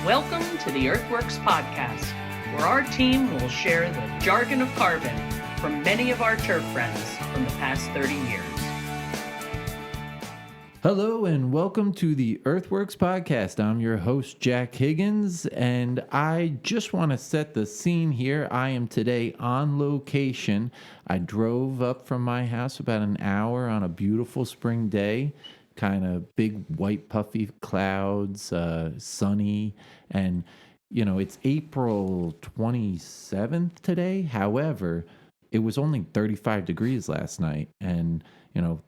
Welcome to the EarthWorks podcast, where our team will share the jargon of carbon from many of our turf friends from the past 30 years. Hello and welcome to the EarthWorks podcast. I'm your host, Jack Higgins, and I just want to set the scene here. I am today on location. I drove up from my house about an hour on a beautiful spring day, kind of big white puffy clouds, sunny, and it's April 27th today. However, it was only 35 degrees last night, and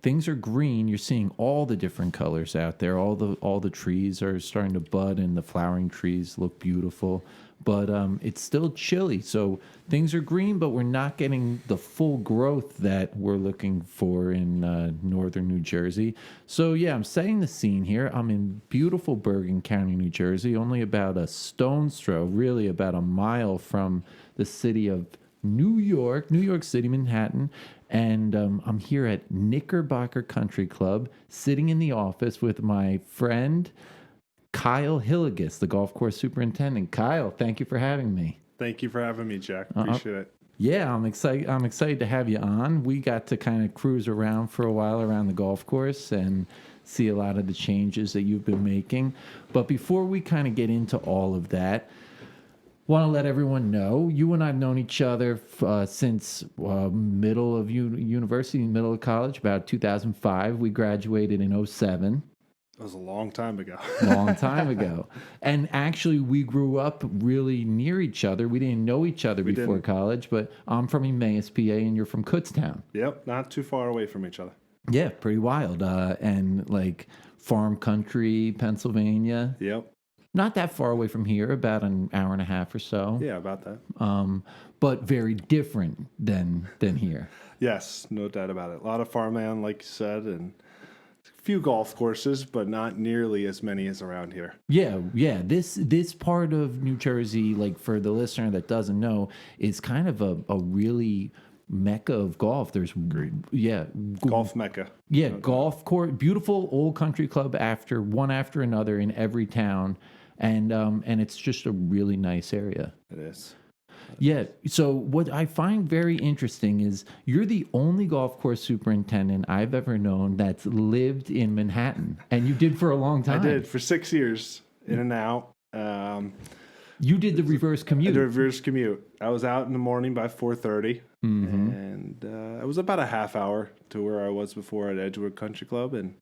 things are green. You're seeing all the different colors out there. All the trees are starting to bud, and the flowering trees look beautiful. But it's still chilly, so things are green, but we're not getting the full growth that we're looking for in northern New Jersey. So yeah, I'm setting the scene here. I'm in beautiful Bergen County, New Jersey, only about a stone's throw, really about a mile from the city of New York City, Manhattan. And I'm here at Knickerbocker Country Club, sitting in the office with my friend, Kyle Hillegass, the golf course superintendent. Kyle, thank you for having me. Thank you for having me, Jack. Appreciate it. Yeah, I'm excited to have you on. We got to kind of cruise around for a while around the golf course and see a lot of the changes that you've been making. But before we kind of get into all of that, want to let everyone know, you and I have known each other since middle of university, middle of college, about 2005. We graduated in 2007. That was a long time ago. Long time ago. And actually, we grew up really near each other. We didn't know each other before college, but I'm from Emmaus, PA, and you're from Kutztown. Yep, not too far away from each other. Yeah, pretty wild. And like farm country, Pennsylvania. Yep. Not that far away from here, about an hour and a half or so. Yeah, about that. But very different than here. Yes, no doubt about it. A lot of farmland, like you said, and a few golf courses, but not nearly as many as around here. Yeah. This part of New Jersey, like for the listener that doesn't know, is kind of a really mecca of golf. There's Golf mecca. Yeah, golf course, beautiful old country club one after another in every town, and it's just a really nice area. It is. Yeah. So what I find very interesting is you're the only golf course superintendent I've ever known that's lived in Manhattan, and you did for a long time. I did for 6 years, in and out. You did the reverse commute. The reverse commute. I was out in the morning by 4:30, and it was about a half hour to where I was before at Edgewood Country Club, and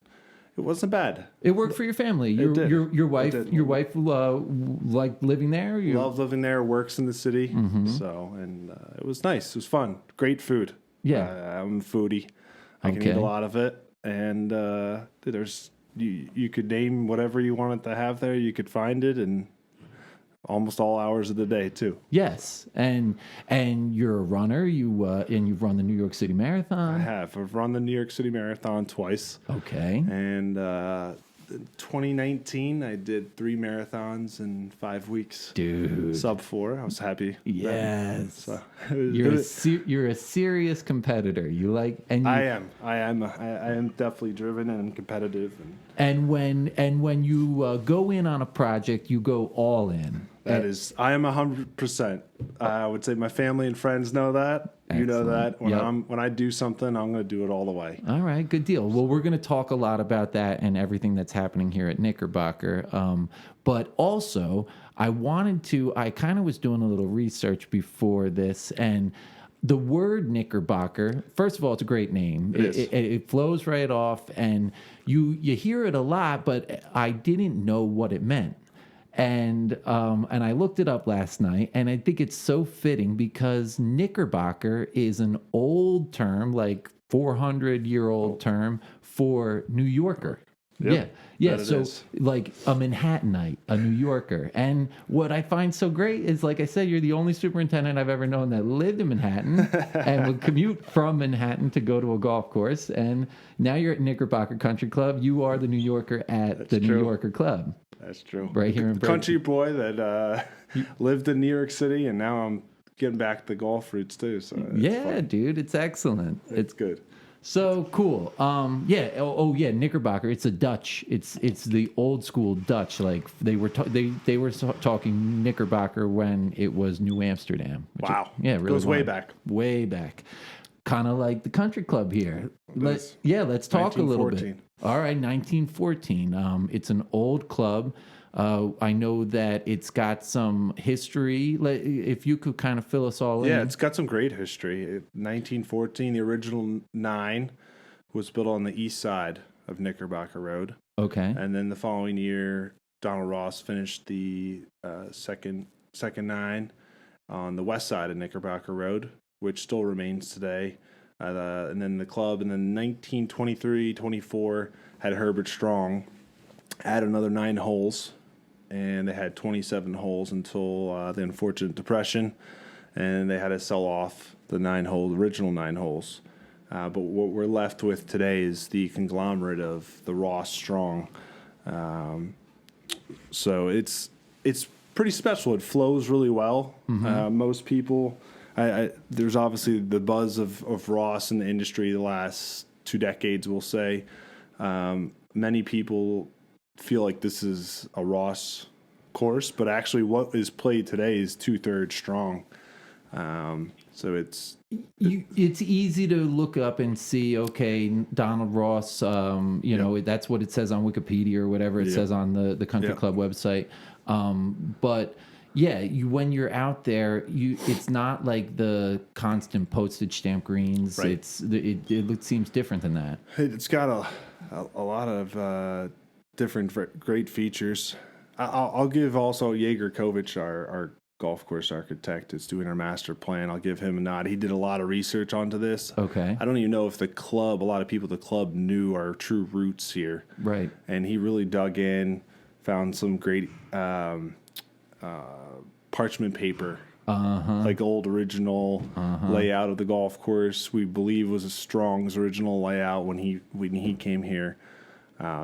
it wasn't bad. It worked for your family. Your wife liked living there. Loved living there. Works in the city, so it was nice. It was fun. Great food. Yeah, I'm a foodie. I can eat a lot of it, and there's you could name whatever you wanted to have there. You could find it, and almost all hours of the day too. Yes, and you're a runner. You've run the New York City Marathon. I have. I've run the New York City Marathon twice. Okay. And in 2019, I did 3 marathons in 5 weeks. Dude. Sub 4. I was happy. Yes. So, you're a serious competitor. I am definitely driven and competitive. And when you go in on a project, you go all in. I am 100%. I would say my family and friends know that. Excellent. You know that. When I do something, I'm going to do it all the way. All right, good deal. Well, we're going to talk a lot about that and everything that's happening here at Knickerbocker. But also, I kind of was doing a little research before this, and the word Knickerbocker, first of all, it's a great name. It flows right off, and you hear it a lot, but I didn't know what it meant. And I looked it up last night, and I think it's so fitting because Knickerbocker is an old term, like 400-year-old term for New Yorker. Yep, yeah. So like a Manhattanite, a New Yorker. And what I find so great is, like I said, you're the only superintendent I've ever known that lived in Manhattan and would commute from Manhattan to go to a golf course. And now you're at Knickerbocker Country Club. You are the New Yorker at New Yorker Club. That's true. Right here in country boy that lived in New York City, and now I'm getting back to golf roots too. So yeah, fun. Dude, it's excellent. It's good. So cool. Yeah. Yeah. Knickerbocker. It's a Dutch. It's the old school Dutch. Like they were talking Knickerbocker when it was New Amsterdam. Wow. Really goes way long. back. Way back. Kind of like the country club here. Let's talk a little bit. All right. 1914. It's an old club. I know that it's got some history. If you could kind of fill us all in. Yeah, it's got some great history. 1914, the original 9 was built on the east side of Knickerbocker Road. Okay. And then the following year, Donald Ross finished the second 9 on the west side of Knickerbocker Road, which still remains today. And then the club in the 1923-24 had Herbert Strong add another 9 holes. And they had 27 holes until the unfortunate depression, and they had to sell off the original 9 holes. But what we're left with today is the conglomerate of the Ross Strong. So it's pretty special. It flows really well. Mm-hmm. Most people, there's obviously the buzz of Ross in the industry the last 2 decades, we'll say. Many people feel like this is a Ross course, but actually what is played today is 2/3 Strong. So it's easy to look up and see, okay, Donald Ross, you know, that's what it says on Wikipedia or whatever it says on the country club website. But yeah, when you're out there, it's not like the constant postage stamp greens. Right. It seems different than that. It's got a lot of different great features. I'll give also Jaeger Kovich, our golf course architect, is doing our master plan. I'll give him a nod. He did a lot of research onto this. Okay. I don't even know if a lot of people at the club knew our true roots here. Right. And he really dug in, found some great parchment paper. Like old original layout of the golf course. We believe was a Strong's original layout when he came here.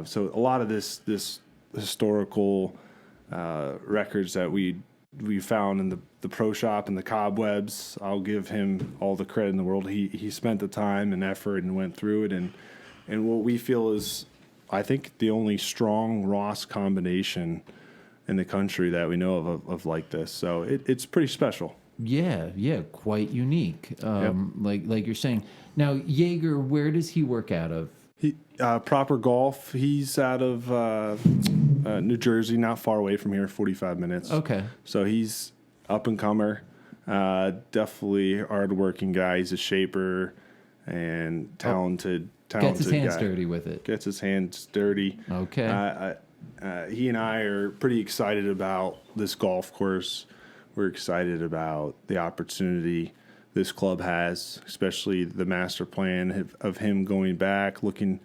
So a lot of this historical records that we found in the pro shop and the cobwebs, I'll give him all the credit in the world. He spent the time and effort and went through it, and what we feel is, I think, the only Strong Ross combination in the country that we know of like this. So it's pretty special. Yeah, quite unique. Like you're saying. Now, Jaeger, where does he work out of? Proper Golf. He's out of New Jersey, not far away from here, 45 minutes. Okay. So he's up and comer. Definitely hard-working guy. He's a shaper and talented Gets his hands guy. Dirty with it. Gets his hands dirty. Okay. He and I are pretty excited about this golf course. We're excited about the opportunity this club has, especially the master plan of him going back, looking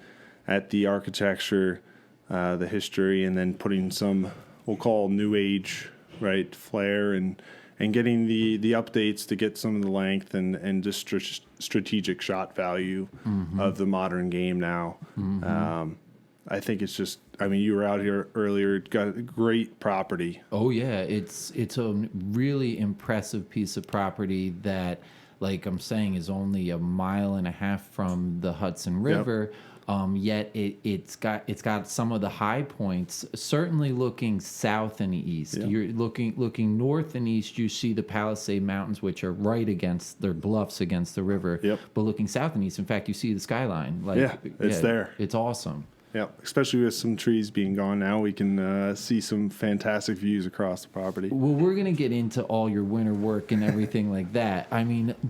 at the architecture, the history, and then putting some, we'll call new age, right, flair, and getting the updates to get some of the length and just strategic shot value of the modern game now. I think it's just, you were out here earlier, got a great property. Oh yeah, it's a really impressive piece of property that, like I'm saying, is only 1.5 miles from the Hudson River. Yet it's got some of the high points. Certainly, looking south and east, you're looking north and east. You see the Palisade Mountains, which are right against their bluffs against the river. Yep. But looking south and east, in fact, you see the skyline. It's there. It's awesome. Yeah, especially with some trees being gone now, we can see some fantastic views across the property. Well, we're going to get into all your winter work and everything like that.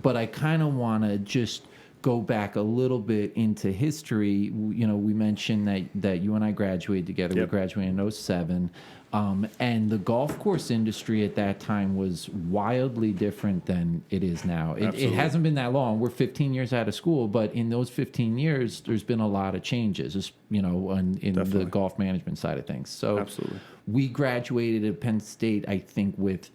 But I kind of want to just go back a little bit into history. We mentioned that you and I graduated together. Yep. We graduated in 2007. And the golf course industry at that time was wildly different than it is now. It hasn't been that long. We're 15 years out of school, but in those 15 years, there's been a lot of changes, in the golf management side of things. So absolutely. We graduated at Penn State, I think, with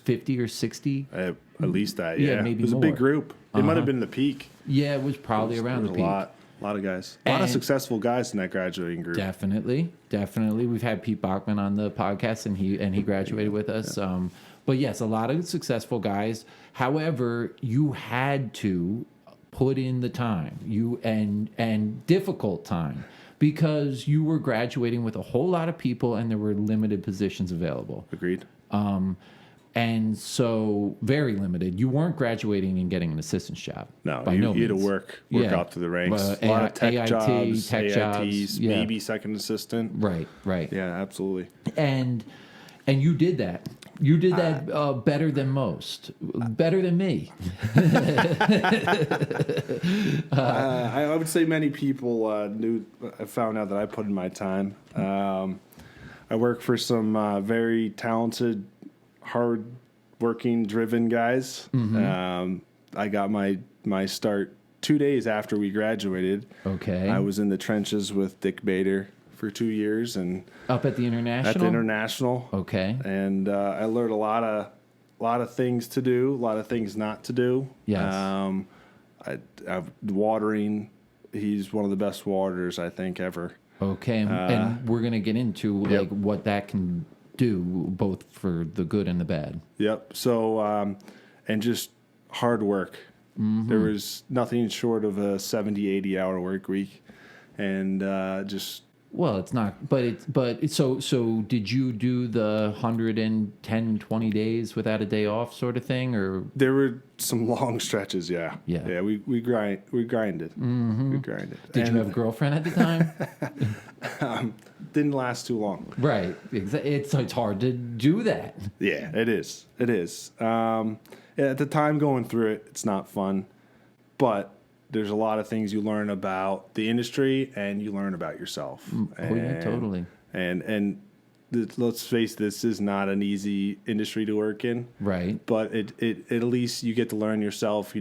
50 or 60. At least that, yeah. Maybe it was more. A big group. It might have been the peak. Yeah, it was probably around the peak. A lot of guys. A lot of successful guys in that graduating group. Definitely. We've had Pete Bachman on the podcast, and he graduated with us. Yeah. But yes, a lot of successful guys. However, you had to put in the time, and difficult time, because you were graduating with a whole lot of people and there were limited positions available. Agreed. And so very limited. You weren't graduating and getting an assistant's job. No, by you, no you had to means. work Yeah. up to the ranks. But A lot of tech AIT, jobs, tech AITs, jobs, yeah. maybe second assistant. Right. Yeah, absolutely. And you did that. You did that better than most, better than me. I would say many people found out that I put in my time. I work for some very talented, hard-working, driven guys. I got my start 2 days after we graduated. Okay. I was in the trenches with Dick Bader for 2 years, and Up at the International? at the International. Okay. And I learned a lot of things to do, a lot of things not to do. Yes. Watering, he's one of the best waterers I think ever. Okay. And we're going to get into like what that can do, both for the good and the bad. Yep. So, and just hard work. There was nothing short of a 70, 80-hour work week. And just... Well, it's not, so did you do the 110, 20 days without a day off sort of thing, or? There were some long stretches, yeah. Yeah. We grinded. We grinded. Did you have a girlfriend at the time? Didn't last too long. Right. It's hard to do that. Yeah, it is. It is. At the time going through it, it's not fun, but there's a lot of things you learn about the industry and you learn about yourself. Yeah, totally. And let's face it, this is not an easy industry to work in. Right. But it at least you get to learn yourself,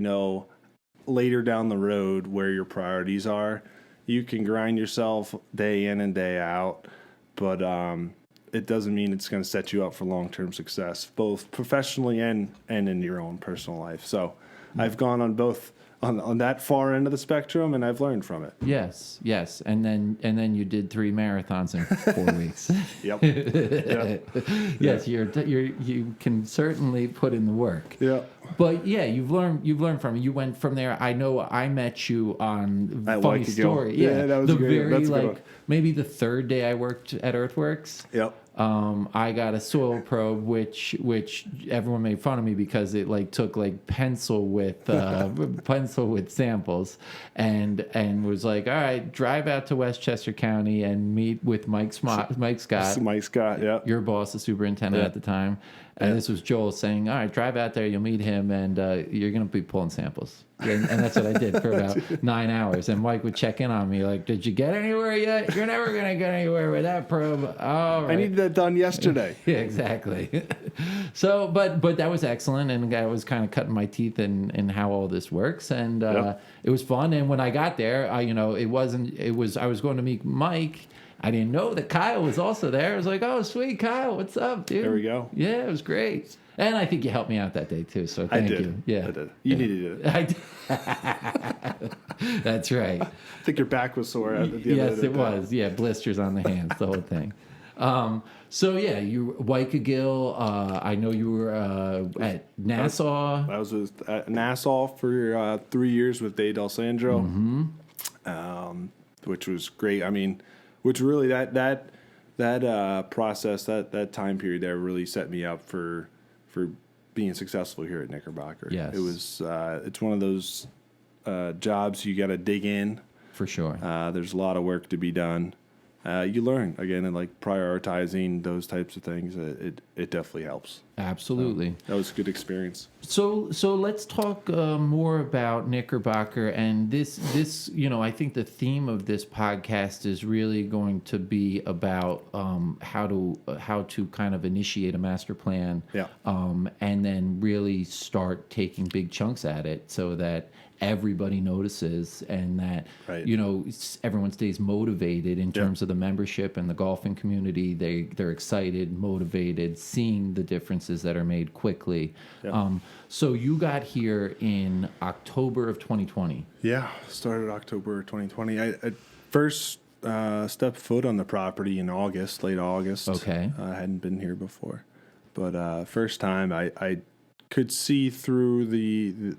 later down the road where your priorities are. You can grind yourself day in and day out, but it doesn't mean it's going to set you up for long-term success, both professionally and in your own personal life. So I've gone on both on that far end of the spectrum, and I've learned from it. Yes. And then you did 3 marathons in 4 weeks. Yep. Yep. Yes, you can certainly put in the work. Yeah. But yeah, you've learned from it. You went from there. I know I met you on At funny Waikiki. story. Yeah, that was the great. very That's a good one. maybe the 3rd day I worked at EarthWorks. Yep. I got a soil probe, which everyone made fun of me because it took pencil with samples, and was like, all right, drive out to Westchester County and meet with Mike Scott. Mike Scott, yeah. Your boss, the superintendent at the time. And this was Joel saying, all right, drive out there, you'll meet him, and you're going to be pulling samples. And that's what I did for about 9 hours. And Mike would check in on me like, did you get anywhere yet? You're never going to get anywhere with that probe. All right. I needed that done yesterday. Yeah, exactly. So, but that was excellent. And I was kind of cutting my teeth in how all this works. And it was fun. And when I got there, I was going to meet Mike. I didn't know that Kyle was also there. I was like, oh, sweet, Kyle, what's up, dude? There we go. Yeah, it was great. And I think you helped me out that day, too, so thank you. Yeah. I did. You needed it. I did. That's right. I think your back was sore at the end Yes, of the it day. was. Yeah, blisters on the hands, the whole thing. So, yeah, you Waikiki. I know you were at Nassau. I was at Nassau for 3 years with Dave Del Sandro, which was great. I mean, which really that process, that time period there really set me up for being successful here at Knickerbocker. Yes. It was it's one of those jobs you got to dig in. For sure. There's a lot of work to be done. You learn again, and prioritizing those types of things. It definitely helps. Absolutely. That was a good experience. So let's talk more about Knickerbocker, and this I think the theme of this podcast is really going to be about how to kind of initiate a master plan, and then really start taking big chunks at it so that everybody notices and that everyone stays motivated in terms of the membership and the golfing community. They're excited, motivated, seeing the differences that are made quickly. So you got here in October of 2020. Yeah, started October 2020. I first stepped foot on the property in August, late August. Okay. I hadn't been here before, but first time I could see through the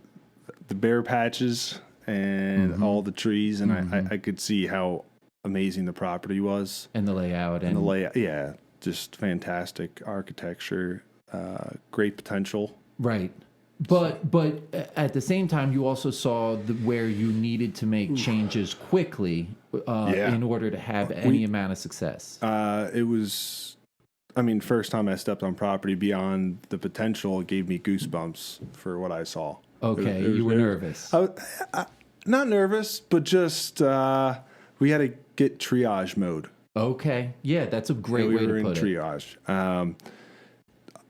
bare patches and all the trees, and I could see how amazing the property was. And the layout. And the layout, yeah, just fantastic architecture, great potential. Right. But at the same time, you also saw where you needed to make changes quickly in order to have any amount of success. It was, I mean, first time I stepped on property, beyond the potential, it gave me goosebumps for what I saw. Okay, you were nervous. Not nervous, but just we had to get triage mode. Okay, yeah, that's a great way to put it. We were in triage.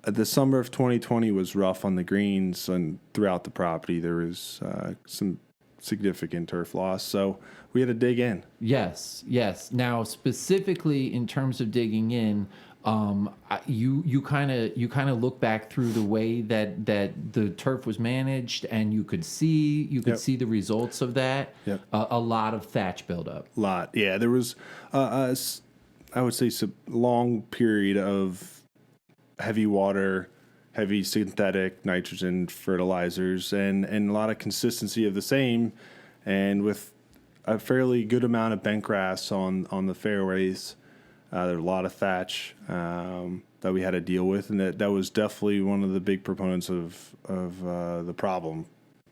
The summer of 2020 was rough on the greens, and throughout the property there was some significant turf loss, so we had to dig in. Yes. Now, specifically in terms of digging in, you kind of look back through the way that the turf was managed, and you could see the results of that. Yep. A lot of thatch buildup. Yeah. There was, I would say, a long period of heavy water, heavy synthetic nitrogen fertilizers, and a lot of consistency of the same, and with a fairly good amount of bent grass on the fairways. There were a lot of thatch that we had to deal with, and that was definitely one of the big proponents of the problem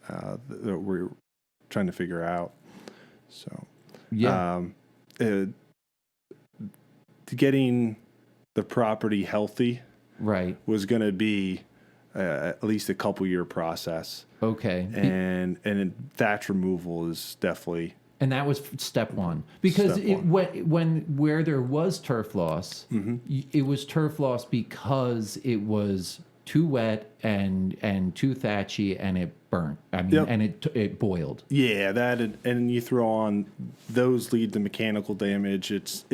that we're trying to figure out. So, getting the property healthy, right, was going to be at least a couple year process. Okay, and thatch removal is definitely. And that was step one, because where there was turf loss, it was turf loss because it was too wet and too thatchy, and it burnt. I mean, and it boiled. Yeah, that and you throw on those lead to mechanical damage. It's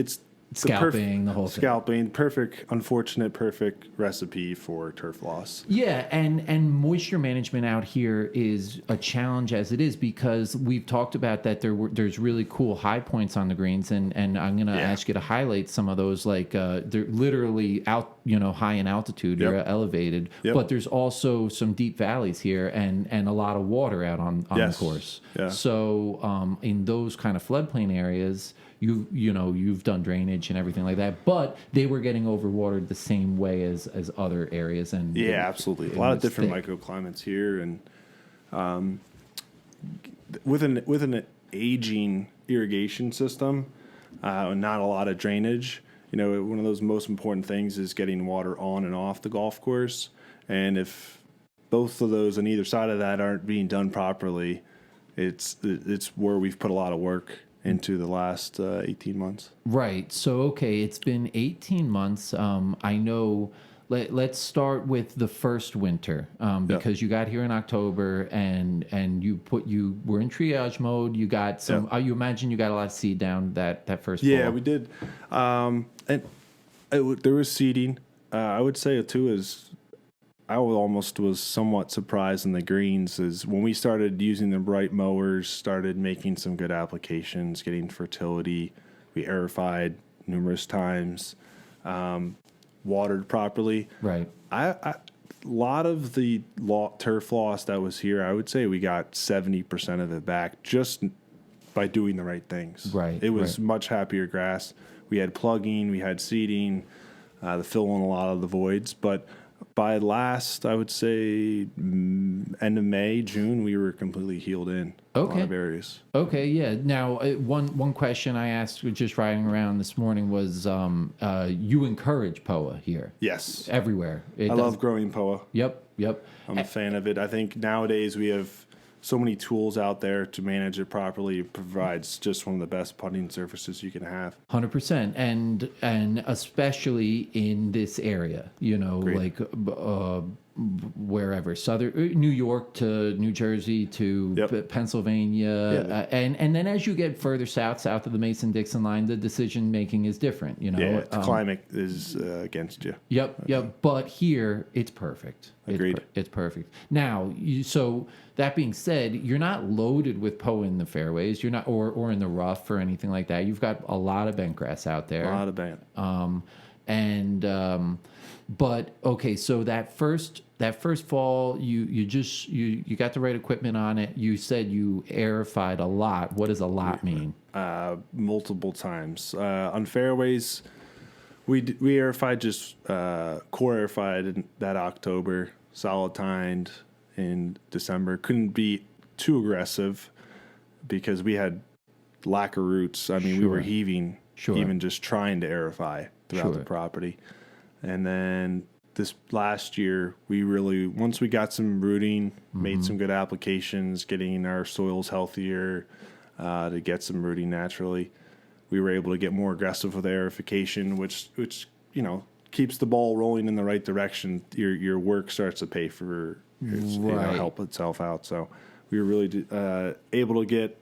scalping, the whole thing. Scalping, perfect recipe for turf loss. Yeah, and moisture management out here is a challenge as it is, because we've talked about that there's really cool high points on the greens, and I'm going to ask you to highlight some of those, like they're literally out, high in altitude or elevated, but there's also some deep valleys here and a lot of water out on the course. Yeah. So in those kind of floodplain areas, you've done drainage and everything like that, but they were getting overwatered the same way as other areas. And absolutely, a lot of different microclimates here, and with an aging irrigation system, not a lot of drainage. One of those most important things is getting water on and off the golf course, and if both of those on either side of that aren't being done properly, it's where we've put a lot of work into the last 18 months. Right. So, okay, it's been 18 months. I know, let's start with the first winter, because you got here in October, and you were in triage mode. You got some, you imagine you got a lot of seed down that first fall. Yeah, we did. And there was seeding. I would say, too, I almost was somewhat surprised in the greens is when we started using the right mowers, started making some good applications, getting fertility. We aerified numerous times, watered properly. Right. A lot of the turf loss that was here, I would say we got 70% of it back just by doing the right things. Right. It was much happier grass. We had plugging, we had seeding, the fill in a lot of the voids, but by last, I would say, end of May, June, we were completely healed in a lot of areas. Okay, yeah. Now, one question I asked just riding around this morning was, you encourage POA here? Yes. Everywhere. I love growing POA. Yep. I'm a fan of it. I think nowadays we have so many tools out there to manage it properly. It provides just one of the best putting surfaces you can have. 100%, and especially in this area, like wherever, southern New York to New Jersey to Pennsylvania, and then as you get further south of the Mason-Dixon line, the decision making is different. The climate is against you. Yep. But here, it's perfect. Agreed. It's perfect. Now, so that being said, you're not loaded with POA in the fairways. You're not, or in the rough or anything like that. You've got a lot of bent grass out there. A lot of bent. And but okay, so that first fall, you got the right equipment on it. You said you aerified a lot. What does a lot mean? Multiple times on fairways. We aerified just core aerified in that October, solid tined in December. Couldn't be too aggressive because we had lack of roots. I mean, we were heaving, even just trying to aerify throughout the property. And then this last year, we really, once we got some rooting, made some good applications, getting our soils healthier to get some rooting naturally, we were able to get more aggressive with aerification, which keeps the ball rolling in the right direction. Your work starts to pay for help itself out. So we were really able to get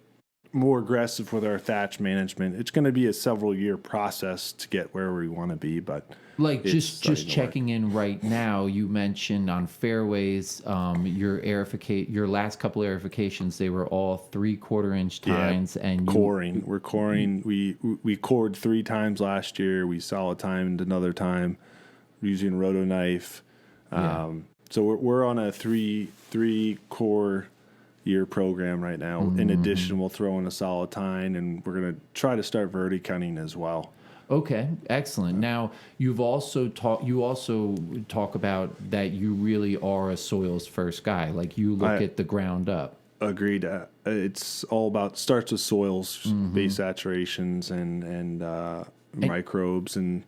more aggressive with our thatch management. It's going to be a several year process to get where we want to be, but just checking in right now, you mentioned on fairways, your last couple aerifications, they were all 3/4 inch tines, and coring. We're coring. We cored 3 times last year. We solid timed another time using a roto knife. So we're on a three core year program right now. In addition, we'll throw in a solid tine, and we're going to try to start verticunning as well. Okay, excellent. Now, you also talk about that you really are a soils first guy. Like you look at the ground up. Agreed. It's all about starts with soils, base saturations, and microbes, and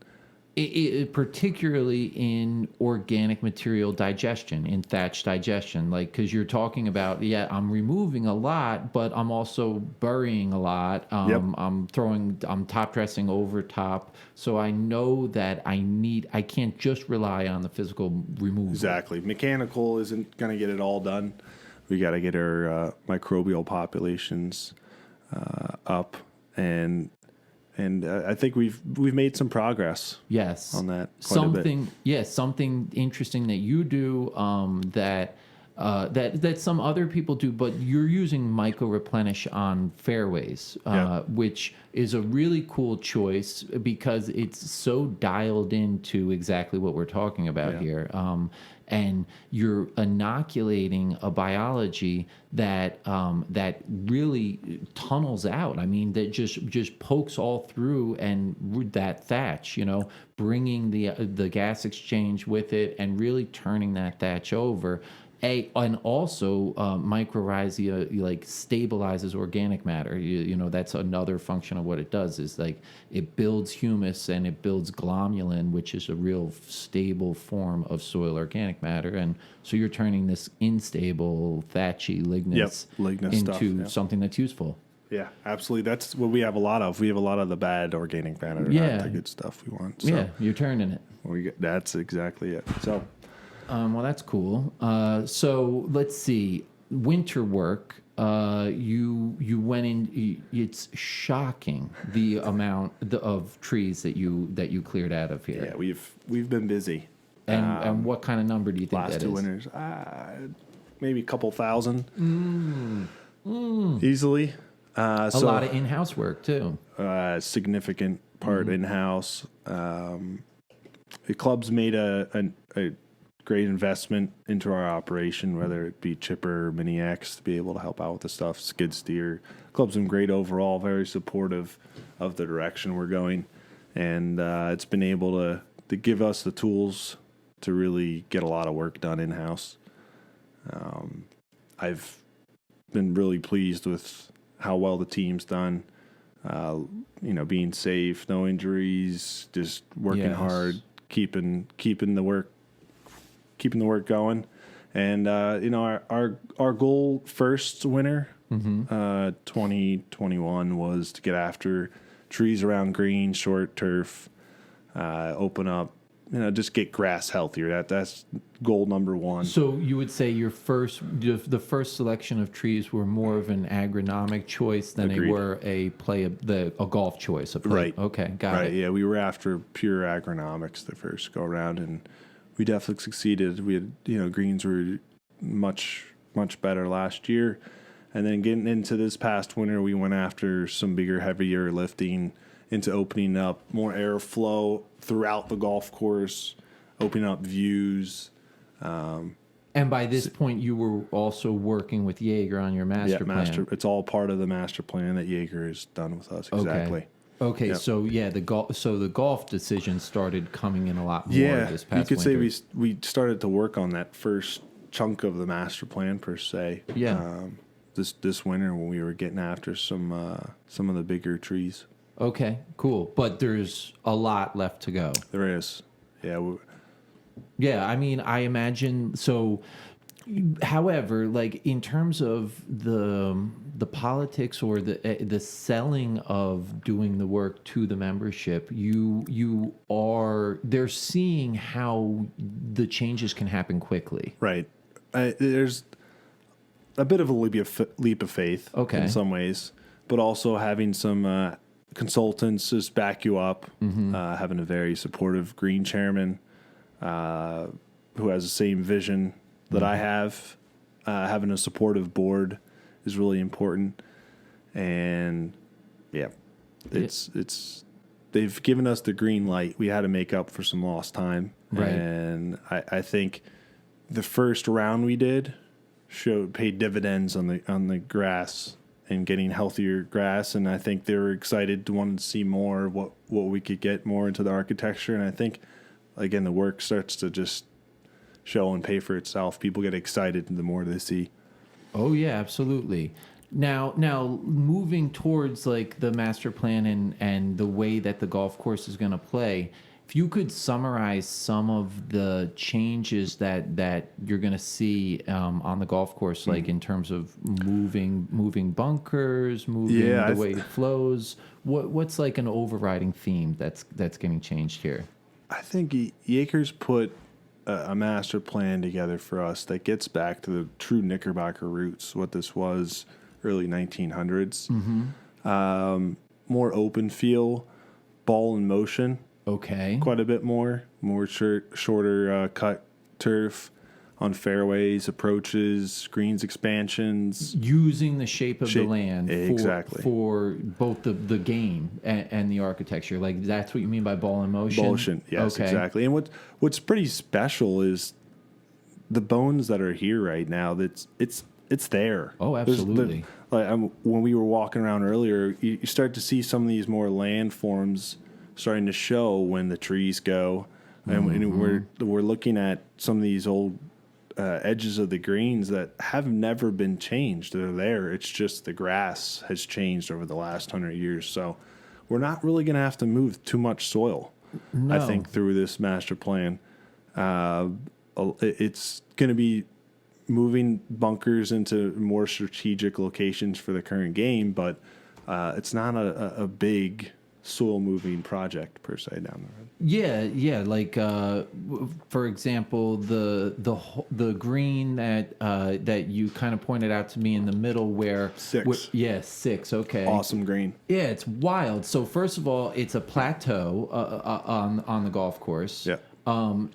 particularly in organic material digestion, in thatch digestion, like, because you're talking about, I'm removing a lot, but I'm also burying a lot. I'm top dressing over top. So I know that I can't just rely on the physical removal. Exactly. Mechanical isn't going to get it all done. We got to get our microbial populations up, and I think we've made some progress. Yes, on that. Something interesting that you do that some other people do, but you're using micro replenish on fairways, which is a really cool choice because it's so dialed into exactly what we're talking about here. And you're inoculating a biology that really tunnels out. I mean, that just pokes all through and that thatch, bringing the gas exchange with it and really turning that thatch over. And also mycorrhiza like stabilizes organic matter. That's another function of what it does is like it builds humus and it builds glomalin, which is a real stable form of soil organic matter. And so you're turning this instable thatchy lignous into something that's useful. Yeah, absolutely. That's what we have a lot of. We have a lot of the bad organic matter, not the good stuff we want. So you're turning it. That's exactly it. So. Well, that's cool. So let's see. Winter work. You went in. It's shocking the amount of trees that you cleared out of here. Yeah, we've been busy. And what kind of number do you think that is? Last 2 winters, maybe a couple thousand, easily. A lot of in-house work too. Significant part in-house. The club's made a great investment into our operation, whether it be chipper or mini X to be able to help out with the stuff, skid steer. Club's been great overall, very supportive of the direction we're going, and it's been able to give us the tools to really get a lot of work done in-house. I've been really pleased with how well the team's done, being safe, no injuries, just working hard, keeping the work going, and our goal first winter, 2021, was to get after trees around green, short turf, open up, just get grass healthier. That's goal number one. So you would say the first selection of trees were more of an agronomic choice than Agreed. They were a golf choice. Right. Okay. Got it. Right. Yeah, we were after pure agronomics the first go around, and we definitely succeeded. We had, greens were much, much better last year. And then getting into this past winter, we went after some bigger, heavier lifting into opening up more airflow throughout the golf course, opening up views. And by this point, you were also working with Jaeger on your master plan. It's all part of the master plan that Jaeger has done with us. Exactly. Okay. Yep. So the golf decision started coming in a lot more this past you could winter. say we started to work on that first chunk of the master plan per se. Yeah. This winter when we were getting after some of the bigger trees. Okay, cool. But there's a lot left to go. There is. Yeah. Yeah, I mean, I imagine so. However, like in terms of the politics or the selling of doing the work to the membership, they're seeing how the changes can happen quickly. Right. There's a bit of a leap of faith in some ways, but also having some consultants just back you up, having a very supportive green chairman who has the same vision that I have. Having a supportive board is really important. And it's they've given us the green light. We had to make up for some lost time. Right. And I think the first round we did paid dividends on the grass and getting healthier grass, and I think they were excited to want to see more what we could get more into the architecture. And I think again the work starts to just show and pay for itself. People get excited the more they see. Oh yeah, absolutely. Now moving towards like the master plan and the way that the golf course is going to play, if you could summarize some of the changes that you're going to see on the golf course, like in terms of moving bunkers, the way it flows, what's like an overriding theme that's getting changed here? I think Jaeger's put a master plan together for us that gets back to the true Knickerbocker roots, what this was early 1900s. More open feel, ball in motion. Okay. Quite a bit more shorter cut turf on fairways, approaches, greens expansions. Using the shape of the land for both the game and the architecture. Like that's what you mean by ball in motion? Motion, yes, okay. Exactly. And what's pretty special is the bones that are here right now. It's there. Oh, absolutely. When we were walking around earlier, you start to see some of these more landforms starting to show when the trees go, and we're looking at some of these old edges of the greens that have never been changed. They're there. It's just the grass has changed over the last 100 years. So we're not really going to have to move too much soil. No. I think through this master plan, it's going to be moving bunkers into more strategic locations for the current game, but it's not a big soil moving project per se down the road. Yeah. Like for example, the green that you kind of pointed out to me in the middle where 6. 6. Okay. Awesome green. Yeah, it's wild. So first of all, it's a plateau on the golf course. Yeah.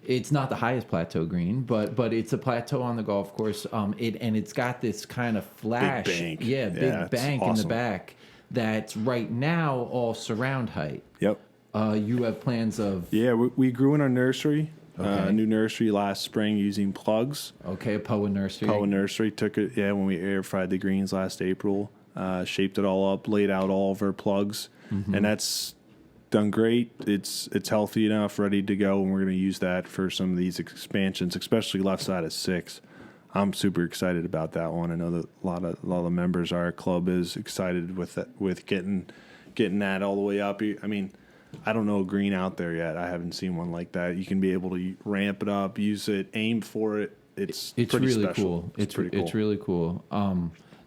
It's not the highest plateau green, but it's a plateau on the golf course. It's got this kind of flash. Big bank. Big bank awesome. in the back. That's right now all surround height. Yep. You have plans of... Yeah, we grew in our nursery, Okay. a new nursery last spring using plugs. Okay, Poa Nursery. Poa Nursery took it, when we air fried the greens last April, shaped it all up, laid out all of our plugs, and that's done great. It's healthy enough, ready to go, and we're going to use that for some of these expansions, especially left side of 6. I'm super excited about that one. I know that a lot of the members of our club is excited with getting that all the way up. I mean, I don't know a green out there yet. I haven't seen one like that. You can be able to ramp it up, use it, aim for it. It's pretty really special. Cool. It's pretty cool. It's really cool.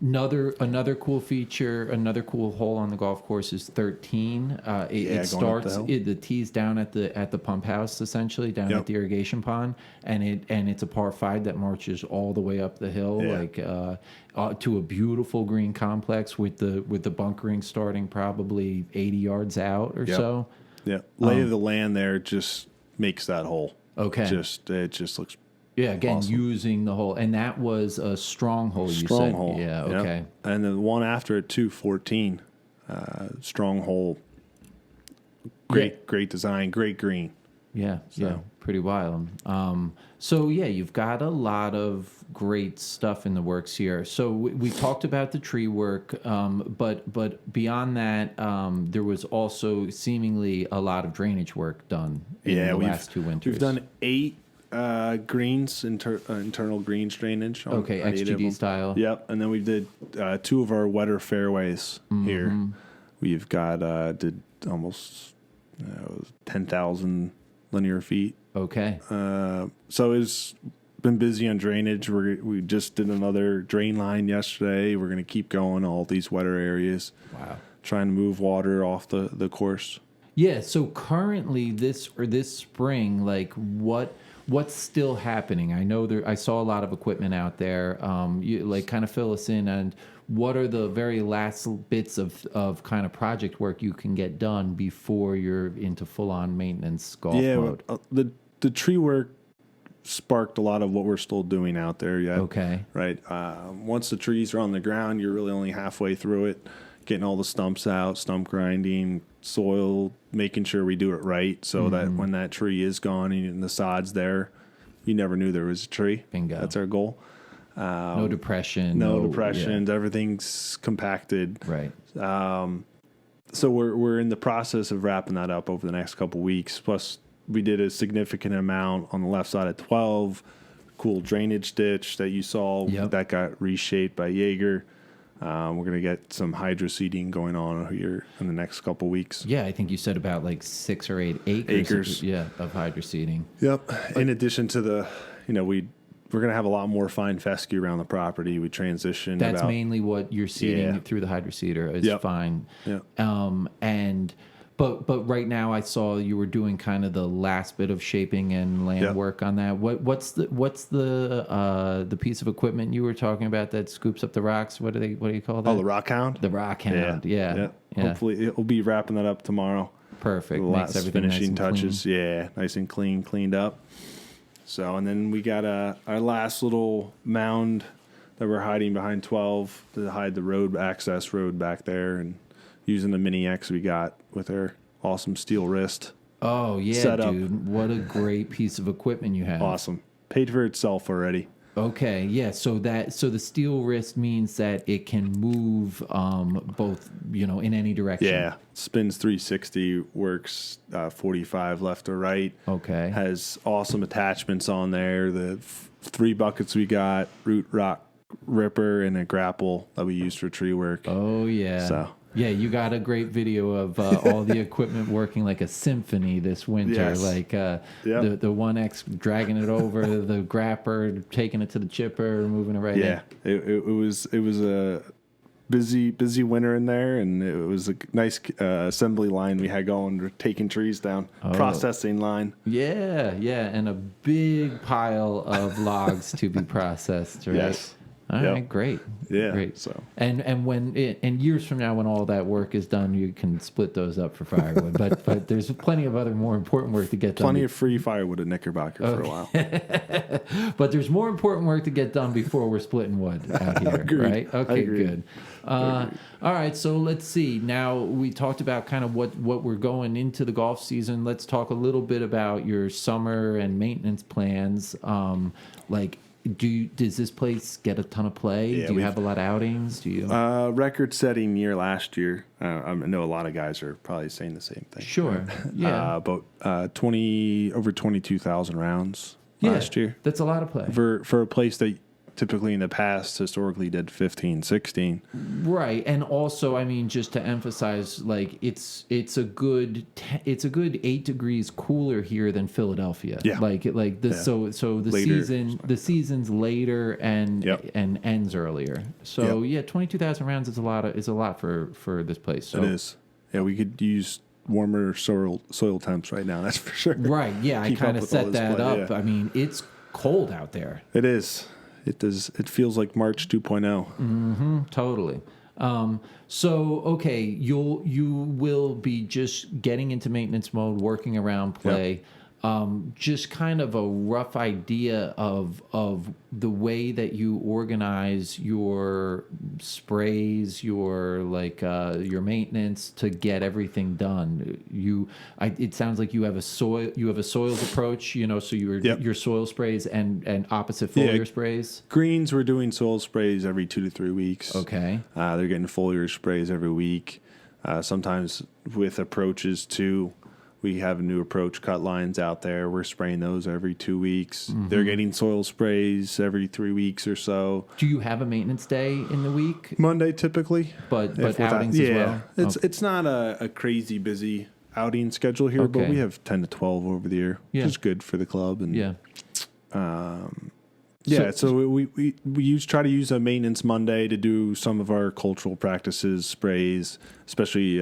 Another cool feature, another cool hole on the golf course is 13. It starts the tee's down at the pump house, essentially down at the irrigation pond, and it's a par 5 that marches all the way up the hill, to a beautiful green complex with the bunkering starting probably 80 yards out or so. Yeah, lay of the land there just makes that hole. Okay, it just looks. Yeah, again, awesome. Using the hole. And that was a strong hole, you said. Strong hole. Yeah, okay. Yep. And the one after it, too, 14. Strong hole. great design, great green. Yeah, pretty wild. So yeah, you've got a lot of great stuff in the works here. So we talked about the tree work, but beyond that, there was also seemingly a lot of drainage work done in the last 2 winters. We've done 8 greens, internal greens drainage. Okay, XGD style. Yep, and then we did 2 of our wetter fairways here. We've got did almost 10,000 linear feet. Okay. So it's been busy on drainage. We just did another drain line yesterday. We're going to keep going all these wetter areas. Wow. Trying to move water off the course. Yeah. So currently, this spring, like what's still happening? I know I saw a lot of equipment out there. You like kind of fill us in, and what are the very last bits of kind of project work you can get done before you're into full on maintenance golf mode? The tree work sparked a lot of what we're still doing out there yet. Okay. Right. Once the trees are on the ground, you're really only halfway through it, getting all the stumps out, stump grinding, soil, making sure we do it right so that when that tree is gone and the sod's there, you never knew there was a tree. Bingo. That's our goal. No depression. No depressions. Yeah. Everything's compacted. Right. So we're in the process of wrapping that up over the next couple weeks. Plus, we did a significant amount on the left side of 12. Cool drainage ditch that you saw. Yep. That got reshaped by Jaeger. We're going to get some hydro seeding going on here in the next couple weeks. Yeah, I think you said about like 6 or 8 acres. Of hydro seeding. Yep. In addition to we're going to have a lot more fine fescue around the property. We transitioned. That's mainly what you're seeding through the hydro seeder is fine. Yeah. But right now I saw you were doing kind of the last bit of shaping and land work on that. What's the piece of equipment you were talking about that scoops up the rocks? What do you call that? Oh, the rock hound. The rock hound. Yeah. Hopefully it'll be wrapping that up tomorrow. Perfect. The Makes last everything finishing nice and touches. clean. Yeah, nice and cleaned up. So, and then we got our last little mound that we're hiding behind 12 to hide the access road back there, and using the Mini X we got with our awesome steel wrist. Oh yeah, setup. Dude! What a great piece of equipment you have. Awesome. Paid for itself already. Okay, yeah. So the steel wrist means that it can move both, in any direction. Yeah, spins 360, works 45 left or right. Okay. Has awesome attachments on there. The 3 buckets we got, root rock ripper, and a grapple that we use for tree work. Oh yeah. So. Yeah, you got a great video of all the equipment working like a symphony this winter. Yes. Like the 1X dragging it over, the grapper taking it to the chipper, moving it right in. Yeah, it was a busy winter in there, and it was a nice assembly line we had going, taking trees down, processing line. Yeah, and a big pile of logs to be processed, right? Yes. All right, great. Yeah. Great. So. And when years from now, when all that work is done, you can split those up for firewood. but there's plenty of other more important work to get done. Plenty of free firewood at Knickerbocker for a while. But there's more important work to get done before we're splitting wood out here, Agreed. right? Okay, Agreed. good. All right, so let's see. Now we talked about kind of what we're going into the golf season. Let's talk a little bit about your summer and maintenance plans. Does this place get a ton of play? Yeah, do you have a lot of outings? Do you? Record-setting year last year. I know a lot of guys are probably saying the same thing. Sure. Yeah. About over 22,000 rounds last year. That's a lot of play for a place that typically in the past historically did 15, 16. Right. And also, I mean, just to emphasize, like it's a good 8 degrees cooler here than Philadelphia. Yeah. So the later. the season's later and ends earlier. So 22,000 rounds is a lot for this place. So it is. Yeah, we could use warmer soil temps right now, that's for sure. Right. Yeah, I kind of set that play, up. yeah. I mean, it's cold out there. It is. It does. It feels like March 2.0. Mm-hmm, totally. So okay, you will be just getting into maintenance mode, working around play. just kind of a rough idea of the way that you organize your sprays, your your maintenance to get everything done. It sounds like you have a soils approach, so your soil sprays and opposite foliar sprays. Greens, we're doing soil sprays every 2 to 3 weeks. Okay. They're getting foliar sprays every week. Sometimes with approaches too. We have new approach cut lines out there. We're spraying those every 2 weeks. Mm-hmm. They're getting soil sprays every 3 weeks or so. Do you have a maintenance day in the week? Monday typically. But outings as well? It's not a crazy busy outing schedule here, but we have 10 to 12 over the year, which is good for the club. And so we try to use a maintenance Monday to do some of our cultural practices, sprays, especially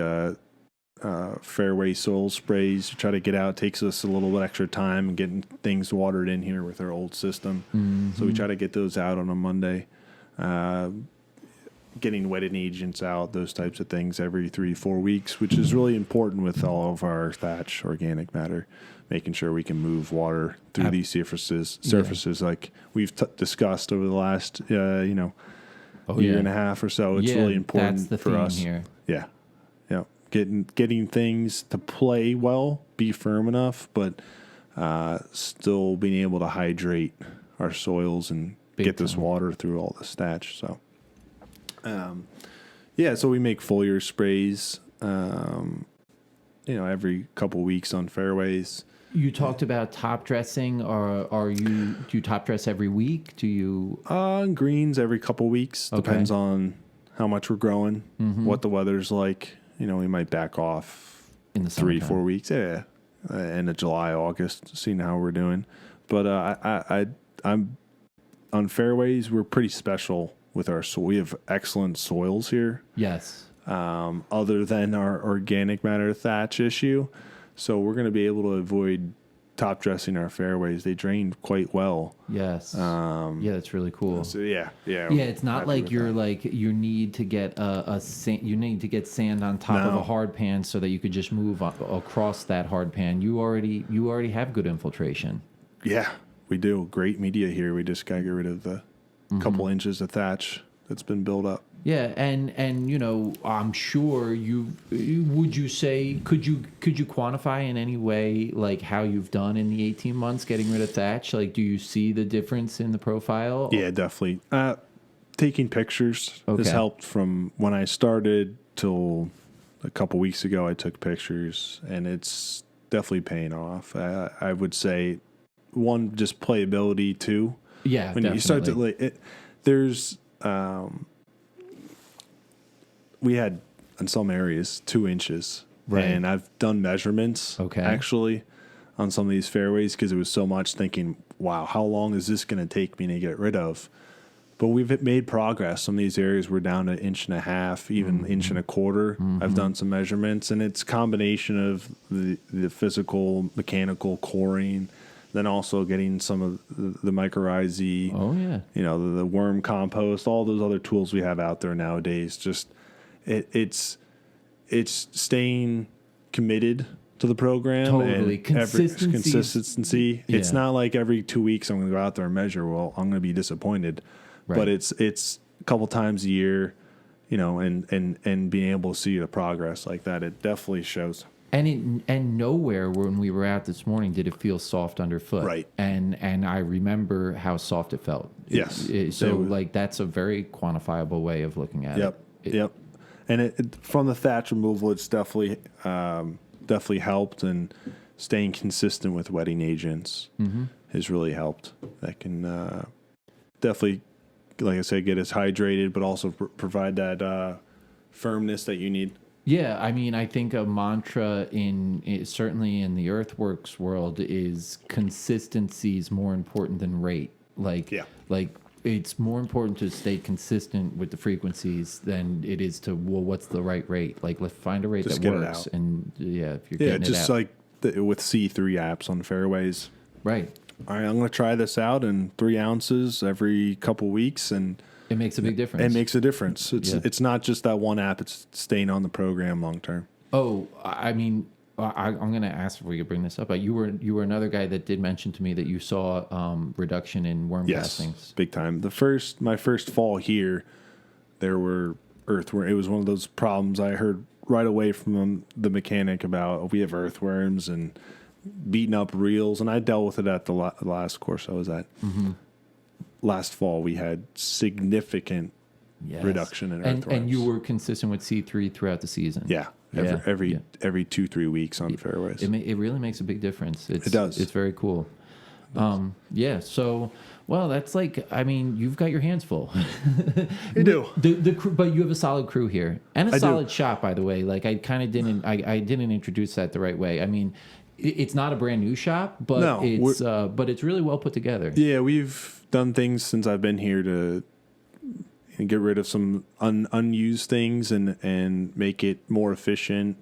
fairway soil sprays. Try to get out. It takes us a little bit extra time getting things watered in here with our old system. Mm-hmm. So we try to get those out on a Monday. Getting wetting agents out, those types of things every 3-4 weeks, which is really important with all of our thatch organic matter, making sure we can move water through these surfaces like we've discussed over the last year and a half or so. It's really important for us here. Yeah. Getting things to play well, be firm enough, but still being able to hydrate our soils and get this water through all the thatch. So, so we make foliar sprays, every couple weeks on fairways. You talked about top dressing. Do you top dress every week? Do you? Greens every couple weeks. Okay. Depends on how much we're growing, what the weather's like. We might back off in the 3-4 weeks. Yeah. End of July, August, seeing how we're doing. But I'm on fairways. We're pretty special with our soil. We have excellent soils here. Yes. Other than our organic matter thatch issue. So we're going to be able to avoid top dressing our fairways. They drain quite well. Yes. That's really cool. So yeah. It's not like you need to get you need to get sand on top of a hard pan so that you could just move across that hard pan. You already have good infiltration. Yeah, we do. Great media here. We just got to get rid of the couple inches of thatch that's been built up. Yeah, and I'm sure would you say could you quantify in any way like how you've done in the 18 months getting rid of thatch? Like, do you see the difference in the profile? Yeah, definitely. Taking pictures has helped from when I started till a couple weeks ago. I took pictures, and it's definitely paying off. I would say one, just playability. Two, yeah, when definitely. You start to there's. We had in some areas 2 inches, right? And I've done measurements actually on some of these fairways because it was so much. Thinking, wow, how long is this going to take me to get rid of? But we've made progress. Some of these areas we're down to 1.5 inches, even 1.25 inches. I've done some measurements, and it's a combination of the physical, mechanical coring, then also getting some of the mycorrhizae. Oh yeah, the worm compost, all those other tools we have out there nowadays. Just it's staying committed to the program. Totally. And consistency. Yeah. It's not like every 2 weeks I'm going to go out there and measure. Well, I'm going to be disappointed. Right. But it's a couple times a year, and being able to see the progress like that, it definitely shows. And nowhere when we were out this morning did it feel soft underfoot. Right. And I remember how soft it felt. Yes. That's a very quantifiable way of looking at it. Yep. And from the thatch removal, it's definitely helped, and staying consistent with wetting agents has really helped. That can definitely, like I said, get us hydrated, but also provide that firmness that you need. Yeah, I mean, I think a mantra certainly in the EarthWorks world is consistency is more important than rate. Like it's more important to stay consistent with the frequencies than it is to, what's the right rate? Like, let's find a rate that works. And if you're getting it out. Just like with C3 apps on fairways. Right. All right, I'm going to try this out in 3 ounces every couple weeks, and it makes a big difference. It makes a difference. It's not just that one app. It's staying on the program long term. Oh, I mean, I'm going to ask if we could bring this up. You were another guy that did mention to me that you saw reduction in worm castings. Big time. My first fall here, there were earthworm. It was one of those problems I heard right away from the mechanic about. We have earthworms and beating up reels, and I dealt with it at the last course I was at. Mm-hmm. Last fall, we had significant reduction in earthworms. And you were consistent with C3 throughout the season. Yeah. Every 2-3 weeks on fairways. It really makes a big difference. It does. It's very cool. So, well, that's like, I mean, you've got your hands full. You do. The crew, but you have a solid crew here and a solid shop, by the way. Like I kind of I didn't introduce that the right way. I mean, it's not a brand new shop, but it's really well put together. Yeah, we've done things since I've been here to get rid of some unused things and make it more efficient.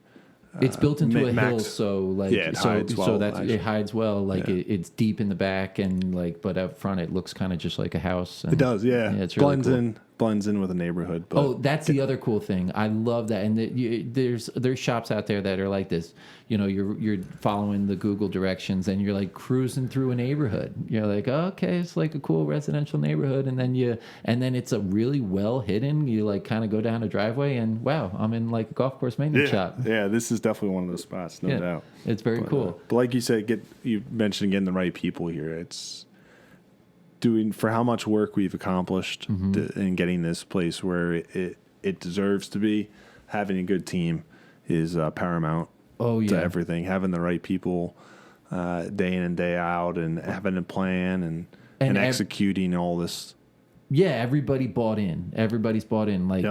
It's built into a hill, so like it hides well, it hides well. Like it's deep in the back, and like but up front it looks kind of just like a house. And it does, yeah. It's really blends in with the neighborhood. But that's the other cool thing. I love that. And there's shops out there that are like this. You know, you're following the Google directions and you're like cruising through a neighborhood. You're like, oh, okay, it's like a cool residential neighborhood, and then it's a really well hidden. You like kind of go down a driveway and wow, I'm in like a golf course maintenance shop. Yeah, this is definitely one of those spots, no doubt. It's very cool. But like you said, you mentioned getting the right people here. It's doing for how much work we've accomplished in getting this place where it deserves to be. Having a good team is paramount. To everything. Having the right people day in and day out, and having a plan and executing all this. Yeah, everybody bought in. Everybody's bought in. Like,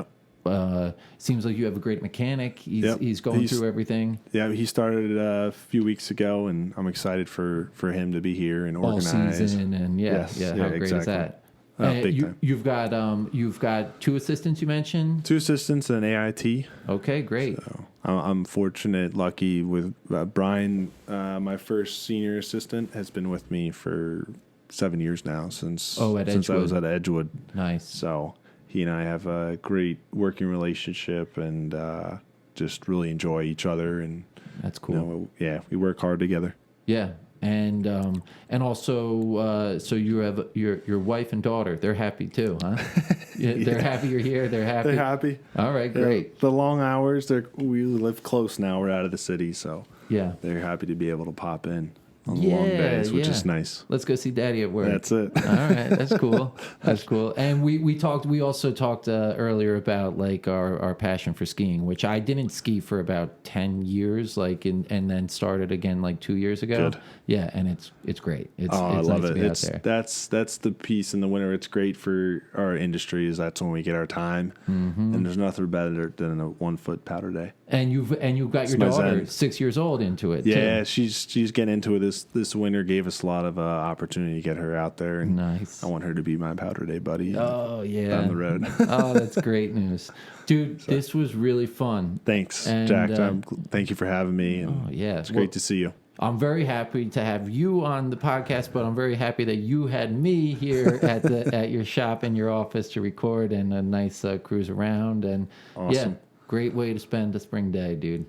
seems like you have a great mechanic. He's going through everything. Yeah, he started a few weeks ago, and I'm excited for him to be here and organize. All season, and how great is that? Big time. You've got 2 assistants. You mentioned 2 assistants and an AIT. Okay, great. So I'm fortunate, lucky with Brian. My first senior assistant has been with me for 7 years now since I was at Edgewood. Nice. So he and I have a great working relationship and just really enjoy each other. And that's cool. We work hard together. Yeah. And also, so you have your wife and daughter. They're happy too, huh? They're happy you're here. They're happy. They're happy. All right, great. The long hours. We live close now. We're out of the city, so they're happy to be able to pop in on the long days, which is nice. Let's go see Daddy at work. That's it. All right, that's cool. That's cool. And we also talked earlier about like our passion for skiing, which I didn't ski for about 10 years, and then started again like 2 years ago. Good. Yeah, and it's great. I love nice it. To be out there. That's the piece in the winter. It's great for our industry. That's when we get our time, and there's nothing better than a 1 foot powder day. And you've got your daughter 6 years old into it. Yeah, too. she's getting into it. This winter gave us a lot of opportunity to get her out there, and nice. I want her to be my powder day buddy. Oh yeah, down the road. Oh, that's great news, dude. This was really fun. Thanks, and, Jack. Thank you for having me. And it's great to see you. I'm very happy to have you on the podcast, but I'm very happy that you had me here at your shop and your office to record and a nice cruise around. And awesome. Great way to spend a spring day, dude.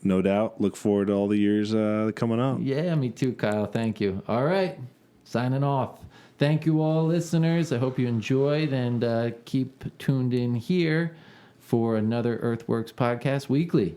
No doubt. Look forward to all the years coming up. Yeah, me too, Kyle. Thank you. All right, signing off. Thank you all, listeners. I hope you enjoyed and keep tuned in here for another EarthWorks podcast weekly.